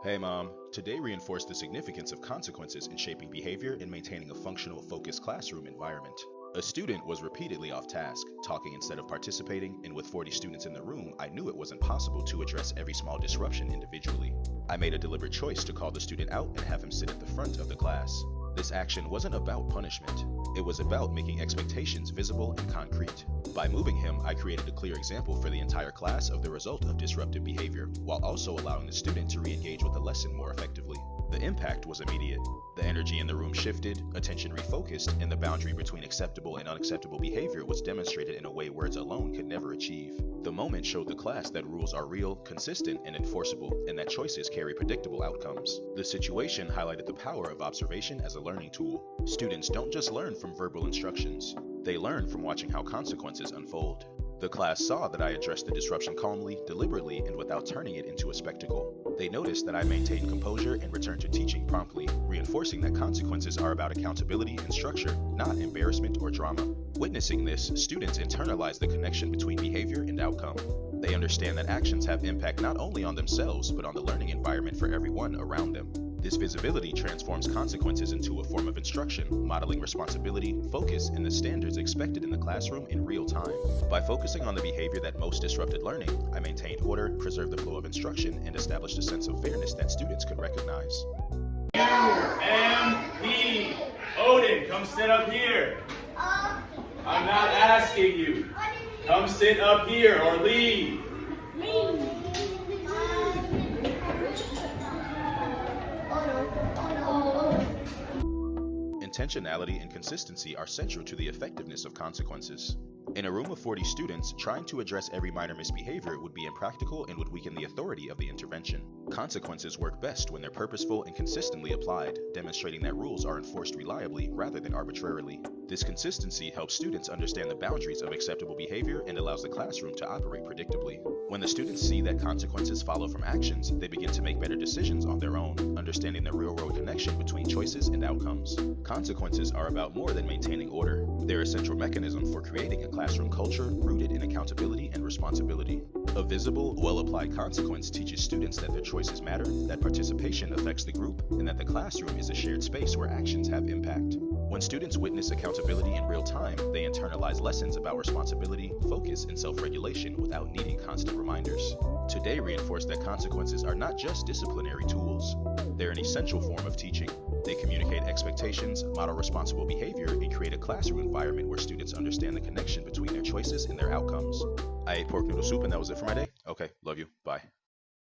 Hey mom, today reinforced the significance of consequences in shaping behavior and maintaining a functional, focused classroom environment. A student was repeatedly off task, talking instead of participating, and with 40 students in the room, I knew it wasn't possible to address every small disruption individually. I made a deliberate choice to call the student out and have him sit at the front of the class. This action wasn't about punishment. It was about making expectations visible and concrete. By moving him, I created a clear example for the entire class of the result of disruptive behavior, while also allowing the student to re-engage with the lesson more effectively. The impact was immediate. The energy in the room shifted, attention refocused, and the boundary between acceptable and unacceptable behavior was demonstrated in a way words alone could never achieve. The moment showed the class that rules are real, consistent, and enforceable, and that choices carry predictable outcomes. The situation highlighted the power of observation as a learning tool. Students don't just learn from verbal instructions. They learn from watching how consequences unfold. The class saw that I addressed the disruption calmly, deliberately, and without turning it into a spectacle. They noticed that I maintained composure and returned to teaching promptly, reinforcing that consequences are about accountability and structure, not embarrassment or drama. Witnessing this, students internalize the connection between behavior and outcome. They understand that actions have impact not only on themselves, but on the learning environment for everyone around them. This visibility transforms consequences into a form of instruction, modeling responsibility, focus, and the standards expected in the classroom in real time. By focusing on the behavior that most disrupted learning, I maintained order, preserved the flow of instruction, and established a sense of fairness that students could recognize. UMP. Odin, come sit up here. I'm not asking you. Come sit up here or leave. Intentionality and consistency are central to the effectiveness of consequences. In a room of 40 students, trying to address every minor misbehavior would be impractical and would weaken the authority of the intervention. Consequences work best when they're purposeful and consistently applied, demonstrating that rules are enforced reliably rather than arbitrarily. This consistency helps students understand the boundaries of acceptable behavior and allows the classroom to operate predictably. When the students see that consequences follow from actions, they begin to make better decisions on their own, understanding the real-world connection between choices and outcomes. Consequences are about more than maintaining order. They're a central mechanism for creating a classroom culture rooted in accountability and responsibility. A visible, well-applied consequence teaches students that their choices matter, that participation affects the group, and that the classroom is a shared space where actions have impact. When students witness accountability in real time, they internalize lessons about responsibility, focus, and self-regulation without needing constant reminders. Today reinforced that consequences are not just disciplinary tools. They're an essential form of teaching. They communicate expectations, model responsible behavior, and create a classroom environment where students understand the connection between their choices and their outcomes. I ate pork noodle soup and that was it for my day. Okay, love you. Bye.